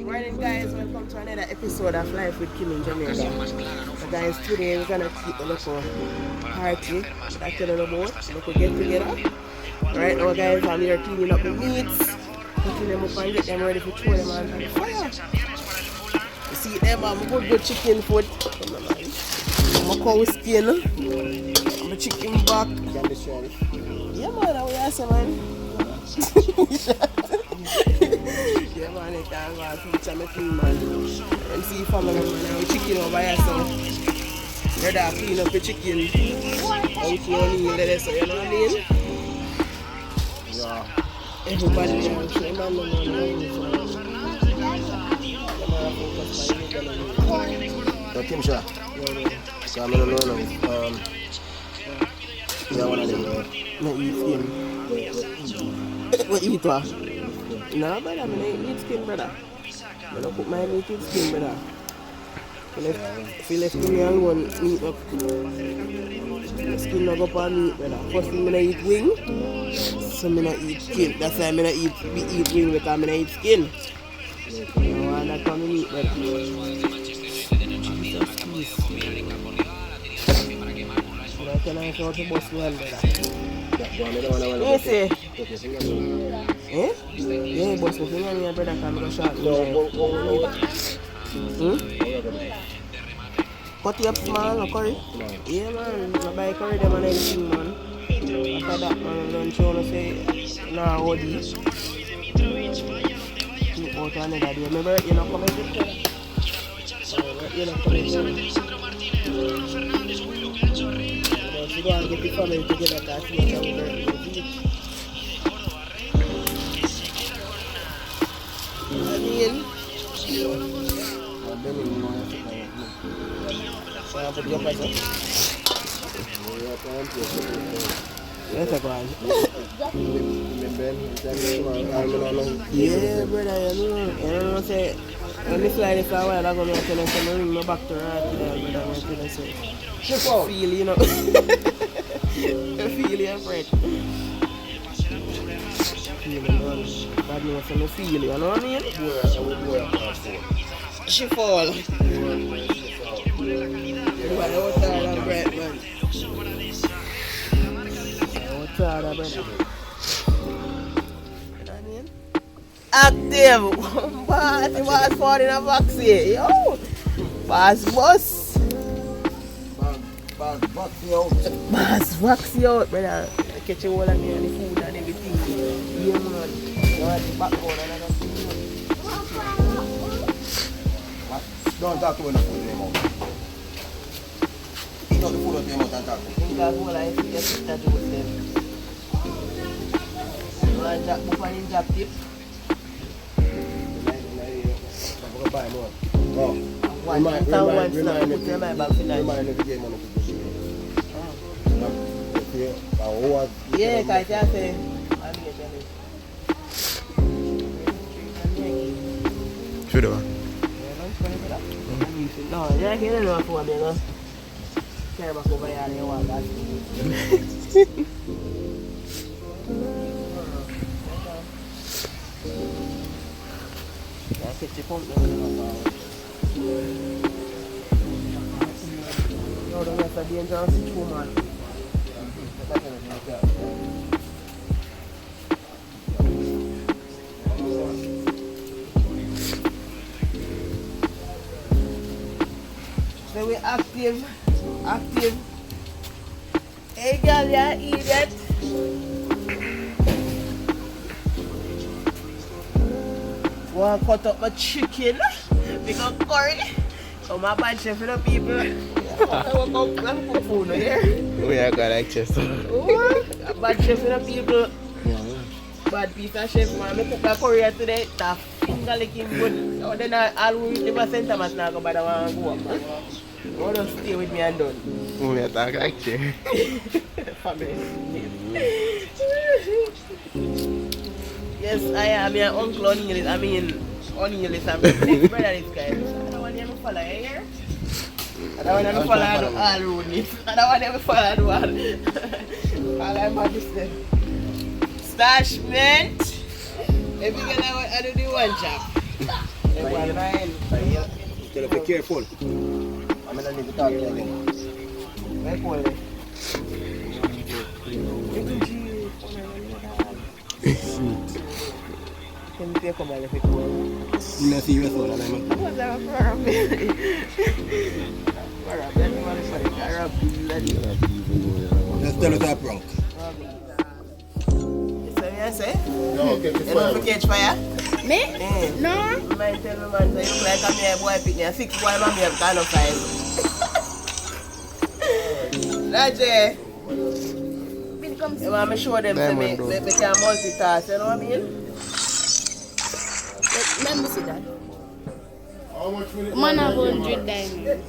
Morning guys, welcome to another episode of Life with Kim in Jamaica. So guys, today we're gonna keep a little party that I tell you about. We could get together. Right now guys, I'm here cleaning up the meats, putting them up and get them ready for throw them on the fire. You see them, I'm good chicken food. I'm a cow skin. I'm a chicken back. Yeah man, how you say man? Yeah man, I can't go out to the clean man. And see family man, we chicken over here so brother clean up the chicken. Uncle O'Neill there, so you know what I mean? Yeah. Everybody there, so man no So Kim Sha, so I'm going to know yeah, one of them no eat skin. What eat what? No brother, I don't eat skin brother. I don't put my meat in skin brother. If you left me alone, meat up. The skin not go up on meat brother. First thing I eat wing, so I don't eat skin. That's why I eat wing because I don't eat skin. I want that from meat brother. Can I show the boss one brother? You say? Eh? Yeah, boss, my finger here, brother, can go short. Cut you up small, no curry? Yeah, man. I buy curry them and everything, man. After that, man, don't show no say, nah, OD. Look out another day. Remember, you know, come and get it. You know, come and get it. You go and get the family together, because you know, I mean, yes, yeah, brother, you know, say, when this fly this a while, I'm going to tell you, so I ring my back to right today, brother, I'm going to tell you, so, feel, you know, feel your breath. Bad news from the feel, you know what I mean? She fall. Everybody out there and breath, man. Out there, brother. You know what I mean? Active! Party was for in a vaccine. Yo! Pass bus. Pass vaccine out. Pass vaccine out, brother. I catch you all of me and the food and everything. Yeah, man. You want the backbone and everything. Don't talk to me enough with them out. Eat out the food out them out and talk to me. Think of all I see your sister do with them. You want to jack book and in jack tip? I'm going to buy more. Oh. Remind me to my bag for lunch. Remind me to get money to do. Yeah, because I say, I'm here to tell you. Should have. No, yeah, I don't know if I'm going to care about over here and you want that. Yeah, catch your pump now. No, that's a dangerous situation, man. So we're active. Hey girl, you idiot. Want to cut up my chicken? Because curry. So my bad chef for the people. I want to cook food here. We are going like chest. A bad chef for the people. Bad piece of chef, man. I cook a curry today. That finger licking good. So then I'll eat the center man now, but I want to go up, man. I want to stay with me and done. We are talking like chef. Family. Yes, I am your uncle O'Neill. I mean, O'Neill is my next brother this guy. I don't want them to follow you here. I don't want them to follow all rudeness. I don't want them to follow all I'm at this. Stashment. If you get I do the one job. Tell them to be careful. I'm gonna need to talk to you again. Very cool. Can you take a man if it's cool? You know, see you soul, and I'm What's that for a baby? For a baby, man, sorry. I rub bloody. just tell us a prank. So you say? No, catch You know to catch fire? Me? No. You might tell me, man, so you look like a mere boy pick me a 6 boy, mommy have kind of 5. Najee. You want me show them to me can multitask, you know what I mean? Let me see that. How much will it Man, I will drink diamond.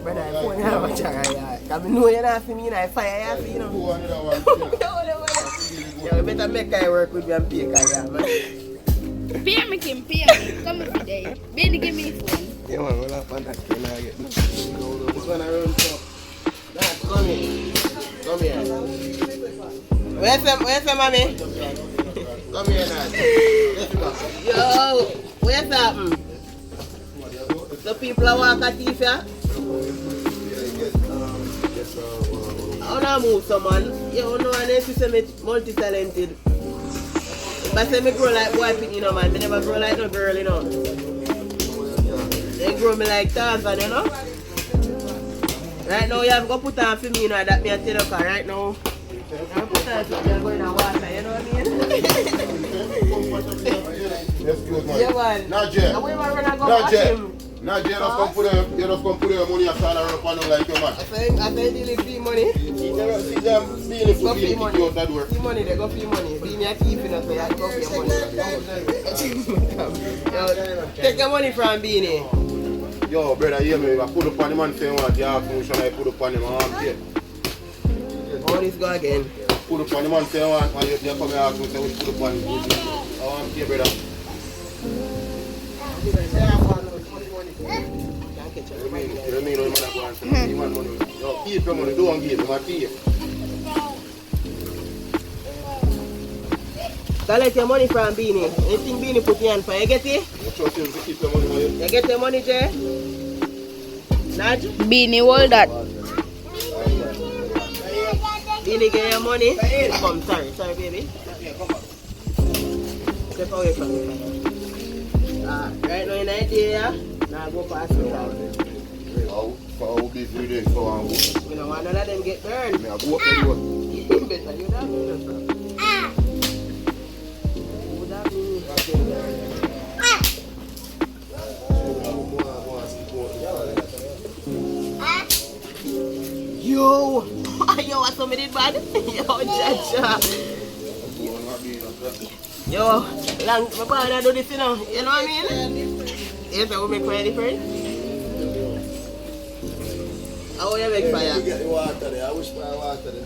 Brother, I phone you have a chara, yeah. Because I know you're not for me, and I fire you for you, know. Yo, you better make I work with you and pay, cause yeah, man. Pay me, Kim, pay me. Come here today. Baby, give me phone. Yeah, man, we'll have fun. That's when I get this. This one around top. Dad, come here. Come here. Where's the mommy? Come here, Dad. Yo, where's that? The people are walking at thief, yeah? I wanna move someone. You know, and then she say me multi-talented. But say me grow like boy picking, you know, man. Me never grow like no girl, you know. They grow me like Tarzan, you know. Right now, you have to put on for me, you know, that me a tell you, cause right now, you have to put on for me and go in the water, you know what I mean? Excuse me. Yeah, man. Najee. Now we want to go watch him. Najee, you just come put your money aside and run on like your man. I think they free money. See them being Go free money. out that door. Free money, they go free money. Be me a thief, you know, so you have to go for your money. Yo, take your money from Beanie. Yo, brother, hear me. I put up on the man saying what you have to show I put up on him. I'm here. All this go again. Put up on the man saying what and you come here and say we put up on him. I'm here, brother. You mean no man go and say you want money. Yo, keep your money, don't give him a thief. Collect your money from Beanie. Anything Beanie put in for you get it? You trust him to keep your money for you? You get your money, Jay? Naj? Beanie, hold that. Beanie get your money? Come, sorry baby. Step away from me. Right now in Nigeria, now go past the town. How big we dey so and go? You know, one of them get burned. Me a go up the road. Better you that, you know, would that mean? Yo, what somebody did bad? Yo, Jaja. Yo, long, my brother do this, you know what I mean? Yes, I will make fire different. How you make fire? You get the water there. I wish my water there.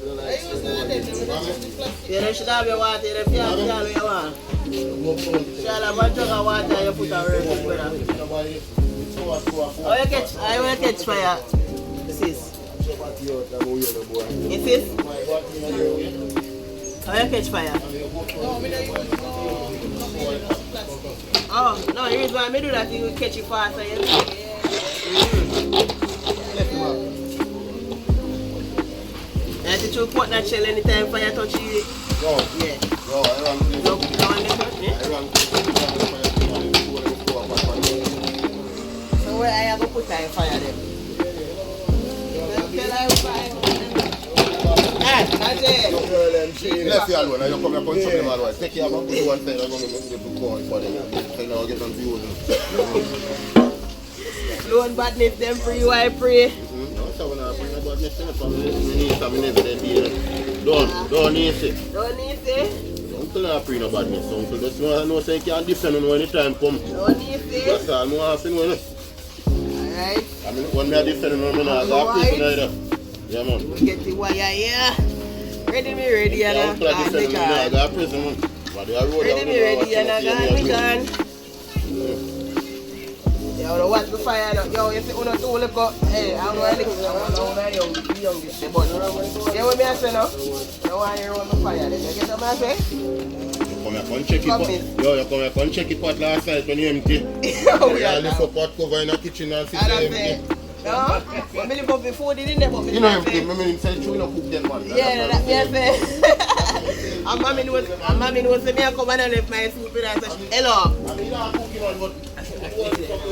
You should have your water, you can't tell you want. Shall have one jug of water you put away, brother. How you catch fire, sis? Sis? How you catch fire? Oh, no, the reason why I do that, you will catch it faster, you know? And if you put that shell anytime fire touch you, No. yeah. No, I run to No, no one dey touch me. I run to So where I have to put that fire then? Tell her fire. Left you alone, you come here and punch them alone. Take care of one side, I'm going to make them go for them. So now get them views. Lone badness them for you, I pray. No, so when I bring a badness in the family, we need some evidence here. Don't need it. Don't need it. Uncle not pray no badness. Uncle just know say you can't defend when the time come. Don't need it. That's all I'm asking when. Alright. I mean, when I defend when I'm not prison either. Yeah, man. We get the wire here. Ready, and I'm glad defend when I got prison. But they are road. Ready, and I gone. Yo, watch the fire. Yo, you see, uno two look up. Hey, I'm going to look young this day, but you know what I say now? You want to run the fire, then you get what I say? come here, come check it pot. Yo, you come here, come check it pot last night when you empty. Oh, yeah. You lift up pot cover in the kitchen and sit there empty. No, but me live up before they didn't have you know empty, me say you know cook them man. Yeah, that me I say. And mommy knows me I come and I left my soup in and say, hello. I mean, you know cooking one, but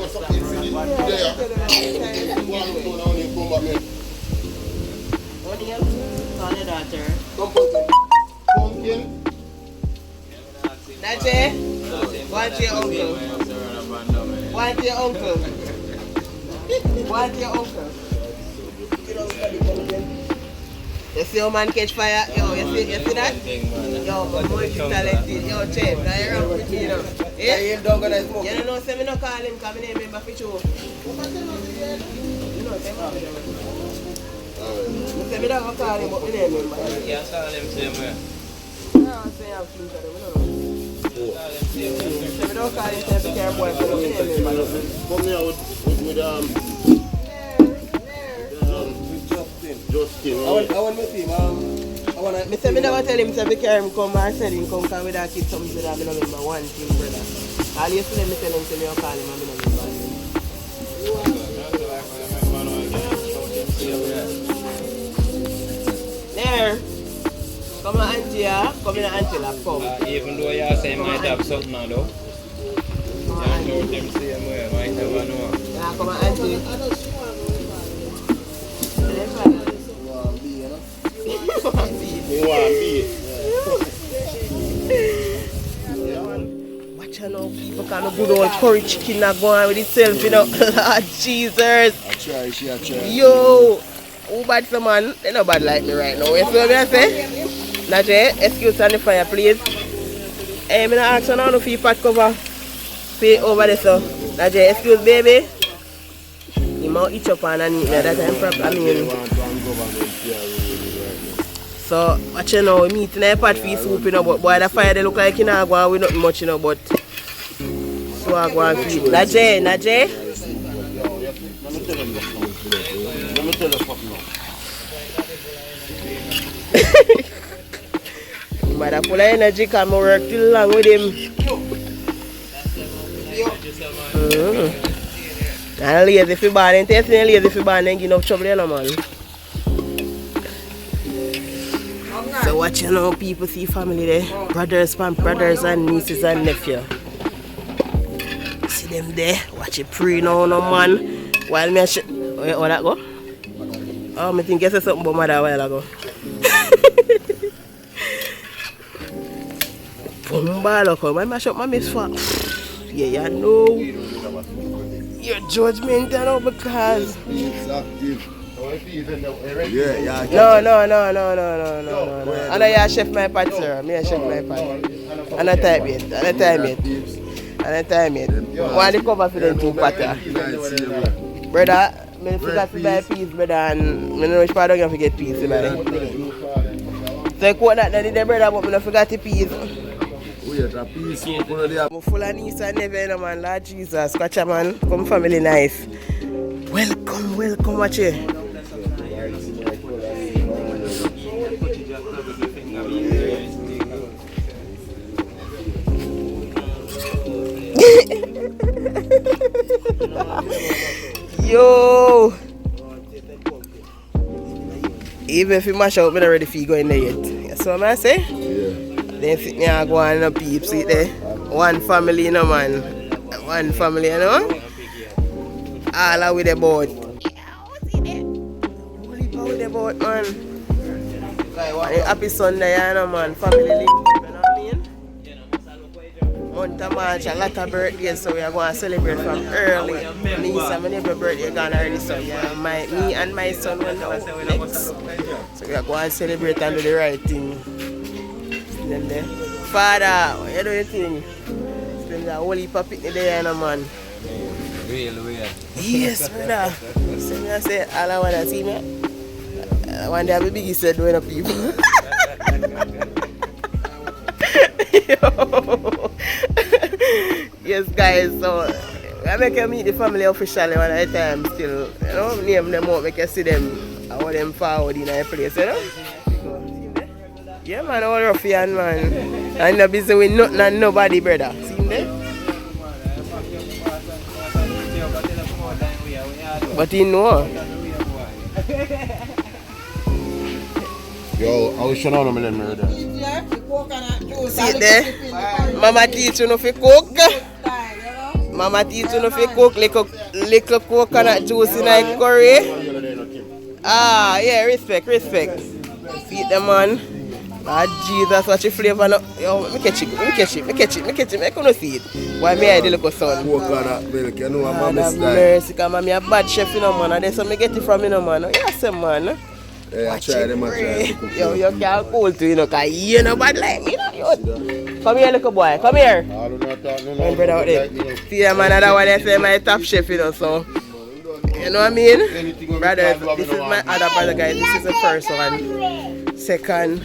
something for this there. What do you call your daughter? Pumpkin. That's it? What's your uncle? What's your uncle? What's your uncle? You see how man catch fire? Yo, you see that? Yo, but multi-talented. Yo, Chef, now you're wrong with me, you know. Yeah? You don't know, say me no call him, because I remember for sure. You know, say me. You say me don't call him, but I remember. Yeah, call him same way. No, I say I'm future, I don't know. Say me don't call him, say be careful, but I remember. Come here with Justin. I want to see him. Me say me never tell him to be careful, come and tell him come because we don't keep something that I don't remember one thing, brother. All you see me tell him to me or call him and I don't remember him. There. Come on, auntie, come in, auntie, lap, come. Even though you say might have something now, though. You know them same way, might never know. Yeah, come on, auntie. Watch out now, people kind of good old curry chicken not going with itself, you know. Lord Jesus. I try. Yo, who bad some man? They not bad like me right now. You see what I say? Najee, excuse on the fire, please. Hey, I'm not asking now if you pot cover. Pay over there, so. Najee, excuse baby. You might eat up on and eat me. That's the problem. I mean. So, watch you know, we meet in a pot for soup, you know, but boy, the fire they look like you know, go with nothing much, you know, but so I go and feed. Najee. Let me tell you something now. But I full of energy because I work too long with him. And lazy for bad, and testing lazy for bad and give enough trouble, you know, man. So watch you know, people see family there. Brothers and nieces and nephew. See them there. Watch it pray now, no man. While me where that go? Oh, I think you said something about mother a while ago. Pumbalo come, I mash up my miss for. Yeah, you know. Your judgment, you know, because. Yeah. No. I know you chef my pot, sir. Me a chef my pot. And a time yet. One the cover for them two potter. Brother, I forgot to buy peas, brother, and I know which part I'm going to get peas, brother. So I quote that the brother, but I don't forget the peas. I'm full of niece and never, man. Lord Jesus, scratch a man. Come family nice. Welcome, watch it. Yo! Even if you mash out, I'm not ready for you going there yet. That's what I say? Yeah. Then sit me and go on and peep, see there. One family, you know, man. One family, you know? All are with the boat. Holy power with the boat, man. Happy Sunday, you know, man. Family link, you know what I mean? Month of March, a lot of birthdays, so we are going to celebrate from early. Me and my neighbor's birthday gone already, so yeah, me and my son went out next. So we are going to celebrate and do the right thing. Then there. Father, what you doing? Spend a whole heap of picnic there, you know, man. Real. Yes, brother. So me I say, all I want to see me. One day I'll be biggest said doing up people. Yes, guys, so I make you meet the family officially one at a time still. You know, name them out, make you see them, I want them forward in a place, you know? Yeah, man, all ruffian, man. I'm not busy with nothing and nobody, brother. See him there? But he know. Yo, I was showing on them murder. See it there? Mama teach you no fi cook. Mama teach you no fi cook. Little coconut juice in a curry. Ah, yeah, respect. Feed them man. Ah, Jesus, what you flavor no? Yo, me catch it. Me couldn't see it. Why me I the little son? Coconut milk, you know, God have mercy, cause mommy a bad chef, you know, man. And that's where me get it from, you know, man. Yes, man. Yeah, I try them. Yo, you can't cool too, you know, cause you know bad like me, you know. Come here, little boy. Come here. My brother out there. See, man, that one I say my top chef, you know, so. You know what I mean? Brother, this is my other brother, guys. This is the first one. Second,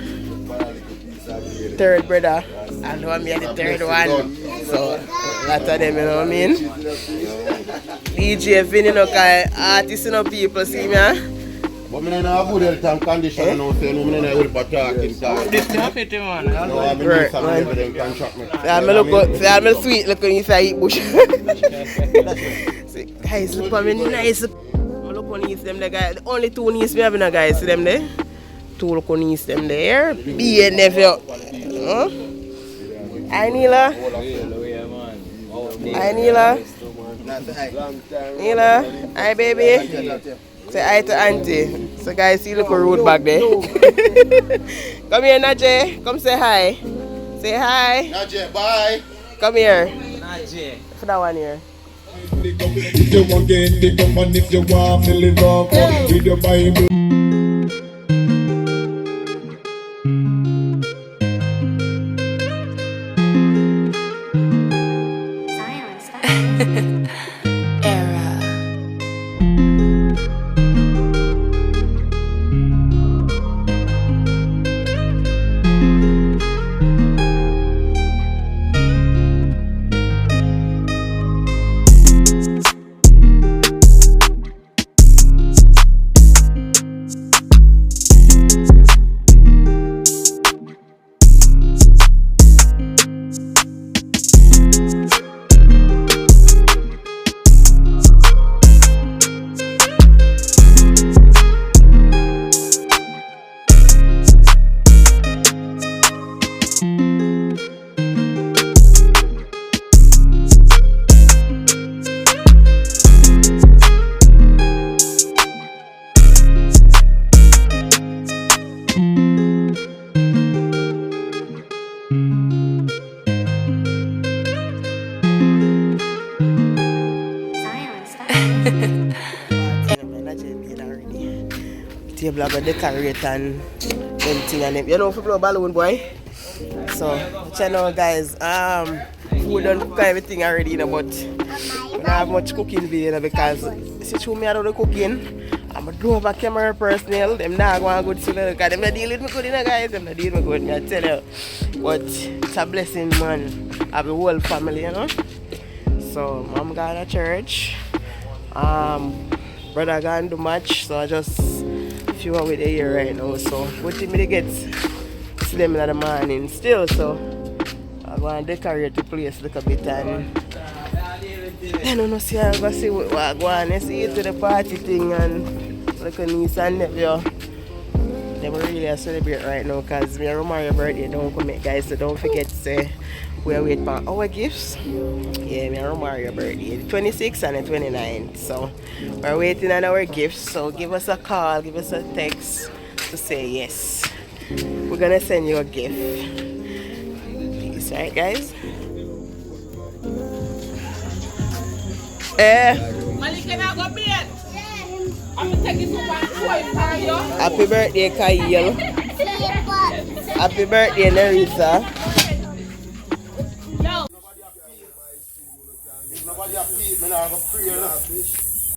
third brother. And one me the third one. So, lot of them, you know what I mean? DJ Vin, you know, cause artists, you know, people see me, but I don't have good health and condition now, so I don't help but talking. This traffic, man. No, I'm doing some of them contract me. I'm sweet looking inside bush. See, guys, look at me nice. Look on these them there, guys. The only two knees we have in guys, see them there? Two look on these them there. Be a nephew. Huh? Hi, Neela. Hi, Neela. Neela. Hi, baby. Say hi to auntie. So guys, see look rude back there. Come here, Najee. Come say hi. Say hi. Najee, bye. Come here. Najee. For that one here. If you want get it up and if you want to live up with your Bible. Table I got decorate and everything and them. You know, if you blow balloon, boy. So, check out, guys. Food done cook everything already, you know, but I don't have much cooking video, you know, because see, through me I do the cooking. I'm a do over camera personnel. Them not going good to them because them not deal with me good, you know, guys. Them not deal with me good, I tell you. But it's a blessing, man. I have a whole family, you know. So, mom got to church. Brother gone to match, so I just few hours with the year right now. So, what thing me get see them in the morning still. So, I'm going to decorate the place a little bit and I don't know, see, I'm going to see what I'm going to see to the party thing and like a niece and nephew. They were really celebrate right now because my Romario birthday don't come out, guys, so don't forget to say we're waiting for our gifts. Yeah, my Romario birthday, the 26th and the 29th. So we're waiting on our gifts. So give us a call, give us a text to say yes. We're gonna send you a gift. Peace, right, guys? Happy birthday, Kyle. Happy birthday, Nerissa.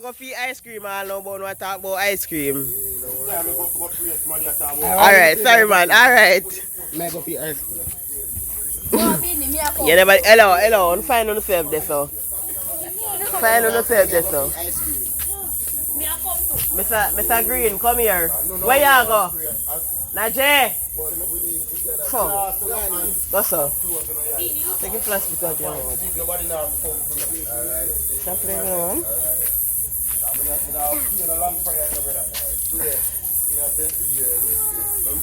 Go for ice cream, I don't know about talk about ice cream. Alright, sorry man, alright. Go for ice cream. Yeah, but hello, find on yourself there, so. Find on yourself there, so. Mr. Green, come here. Where you go? Najee? Four. That's all. Take a plastic out your mouth. Stop playing around.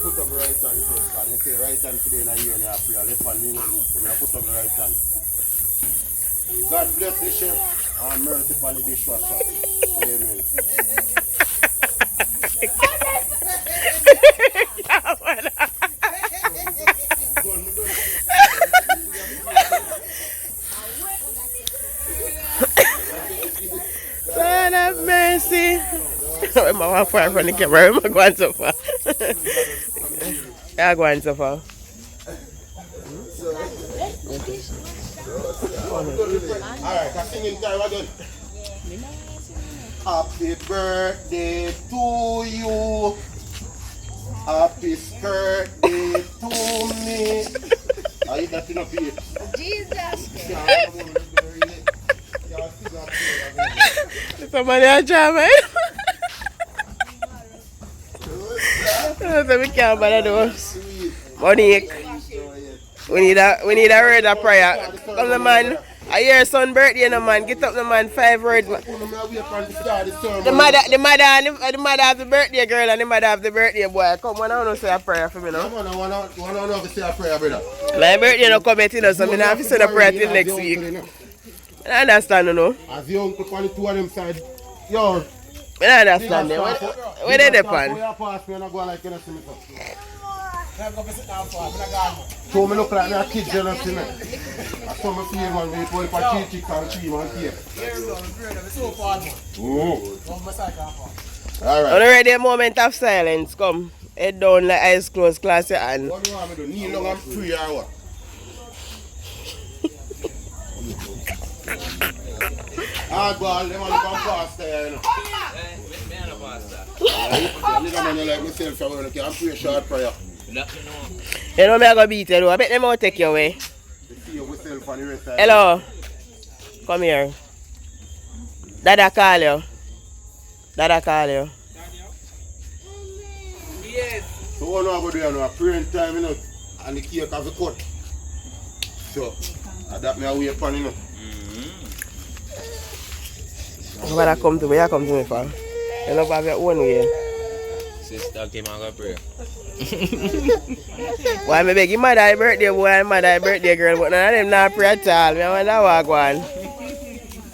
Put up the right hand first, and you say right hand today in a year and a half, left hand in, put up the right hand. God bless the chef and mercy upon the dishwasher. Amen. Son of mercy. I'm going far from the camera. I'm going so far. I'm going so far. Alright, I'm singing time again. Happy birthday to you. Happy birthday to me. Are you that enough here? Jesus. Somebody a jam, eh? So we can't bother do. Monique. We need a word of prayer. Come the man. I hear son birthday, no man. Get up the man 5 words. The mother have the birthday girl and the mother have the birthday boy. Come on, I want to say a prayer for me now. Come on, I want to say a prayer, brother. My birthday no come yet, you know, so I have to say a prayer till next week. I understand, you know. As the uncle on the two of them side, yo. I understand them. Where they depend? So me look like me a kid jealous in it. I saw me feel one way for cheek and cream and cake. Alright. Already a moment of silence. Come. Head down, like eyes closed, close your hand. What do you want me to do? Kneel down and pray or what? Hard ball, them want to come past there, you know. Little man like myself, I can pray a short prayer. You know me I go beat you though. I bet them won't take you away. Hello. Come here. Dada call you. Dada call you. Yes. So what do I go do now? Praying time, you know, and the cake have a cut. So, that me away upon, you know. When I come to me, I come to me for. You know, have your own way. Sister came and go pray. Why me beg you mother birthday boy and mother birthday girl, but none of them not pray at all. Me wonder what go on.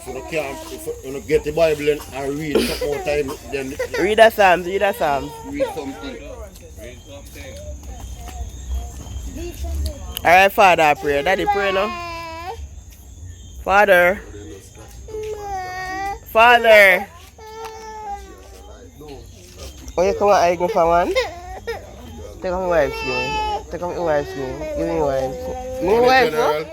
So you can't, if you get the Bible and read some more time, then Read a Psalms, read a Psalms. read something. Alright, Father, pray. Daddy, pray now. Father. Father. Oh, you come on, I go for one? Take off my wife's game. Take off my wife's game. Give me wife. Give me wife, no?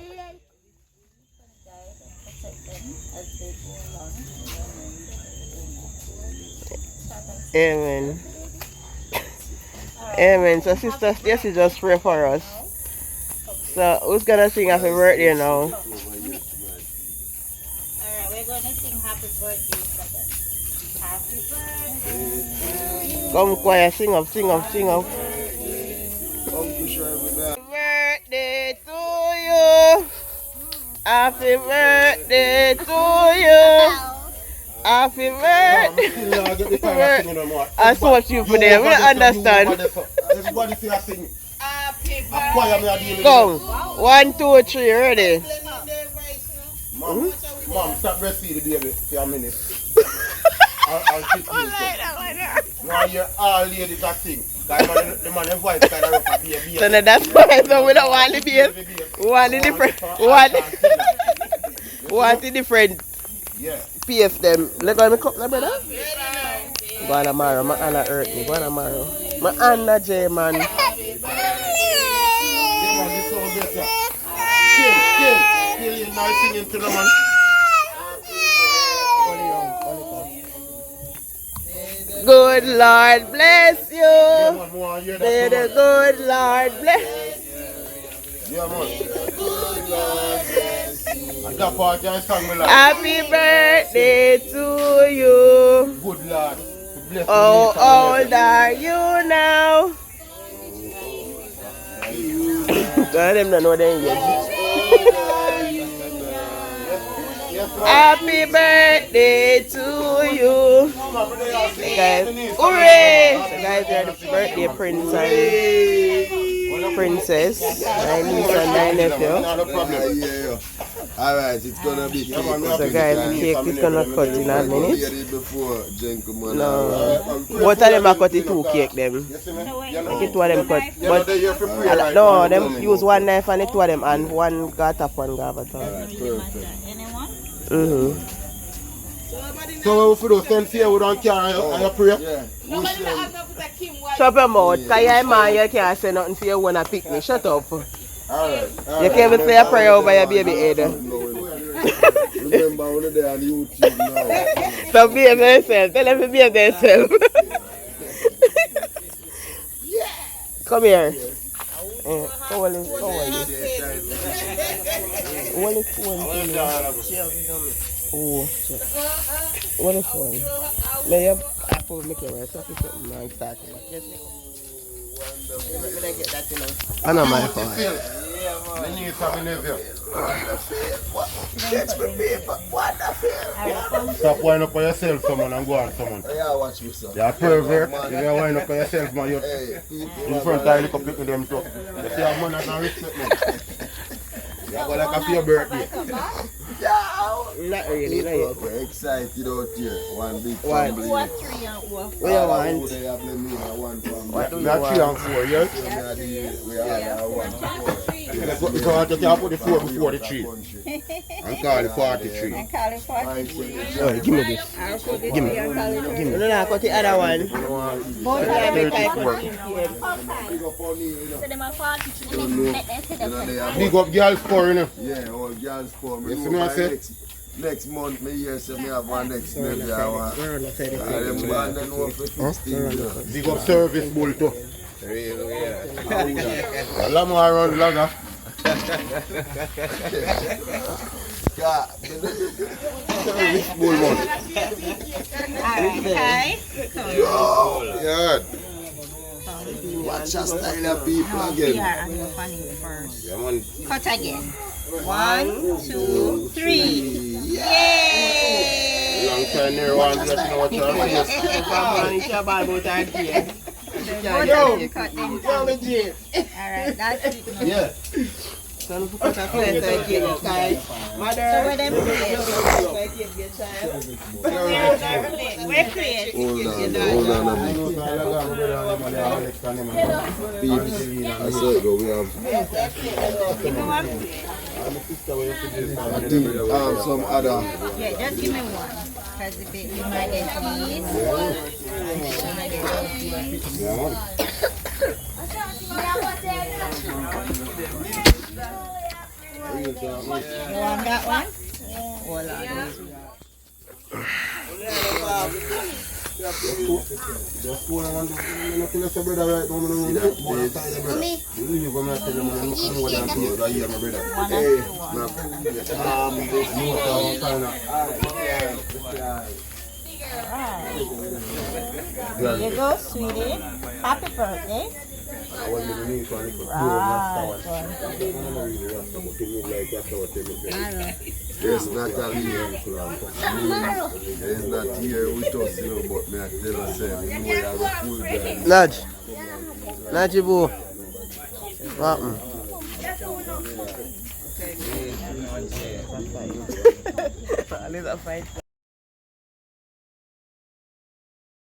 Amen. Amen. So, sisters, this is just pray for us. So, who's gonna sing happy birthday now? Alright, we're gonna sing happy birthday for them. Happy birthday. Come choir, sing up, sing up, sing up. Birthday to you. Happy birthday to you. Happy birthday. I saw you for them. We don't understand. Everybody say I sing. Come. 1, 2, 3, ready? Mom, stop breastfeeding the baby for a minute. I'll sit here. Now you're all ladies that sing. The man voice kind of rough a baby. So that's why so we don't want the bass. We want the different. We want the different. Yeah. PS them. Look at me cup there, brother. Go on tomorrow. My Anna hurt me. Go on tomorrow. My Anna J man. Kill you now singing to the man. Good Lord bless you. May the good Lord bless. Yeah, man. And that part I sang me like. Happy birthday to you. Good Lord. Bless How old are you now? them don't know them yet. Happy birthday to you. Guys, hooray! So guys, they're the birthday prince and princess. My niece and my nephew. Yeah. Alright, it's gonna be cake. So guys, the cake is gonna cut in a minute. Before, gentlemen. No. Both of them are cut the two cake them. Like it two of them cut. But no, them use one knife and the two of them and one got up, one got up. Perfect. Mm-hmm. So if we don't stand here, we don't carry and you pray? Yeah. Shut your mouth, because your man you can't say nothing for you when I pick me. Shut up. Alright. You can't even say a prayer over your baby head. Remember when they're on YouTube now. So behave yourself. Tell them to behave themselves. Come here. Hold it. Oh, shit. What is one? May you apple make your rice? Something and start it. I know my fault. Stop winding up on yourself, someone, and go on, someone. Yeah, watch me, sir. You're a pervert. You're winding up on yourself, man. You're in front of you, look up with them too. You see how man can respect me. You're going like a for your birthday. Not really, not yet. We're excited out here. One big What? family. What you want? They have them in one family. What do you We are 3 want? and 4, yes? We are one. So you can put the 4 before the 3 and call it 43. And call it 40. Oh, give me this. Give me. No, no, cut the other one. Both of them Make I are cut it. So them are 42. Big up girls for you know. Yeah, all girls for me. You see me I say? Next month, me here say me have one next baby. I want. We're on the side of And them man they know for 16. Big up service bull too. Really, yeah. A lot more around lager. Service bull man. Okay. Yeah. Watch your style of people again. Yeah, I'm funny first. Yeah man. Cut again. 1, 2, 3. Yay! Long time near one just know what you're saying. Yo! You cut them down. Alright, that's it. Yeah. So put a slice of cake, guys. Mother. So where them We're creative. Hold on a minute. Peeps, I said go, we have some other. Yeah, just give me one. Because if it you might get these. You want that one? Just go and nothing else, brother, right now. Leave them and tell them I know what I'm doing right here, my brother. Hey, There you go, sweetie. Happy birthday. Yes, Natalie. It's not here with us, you know, but me I tell her, say, you know, I have a full guy. Nudge. Nudge, boo. What happened? At least I fight.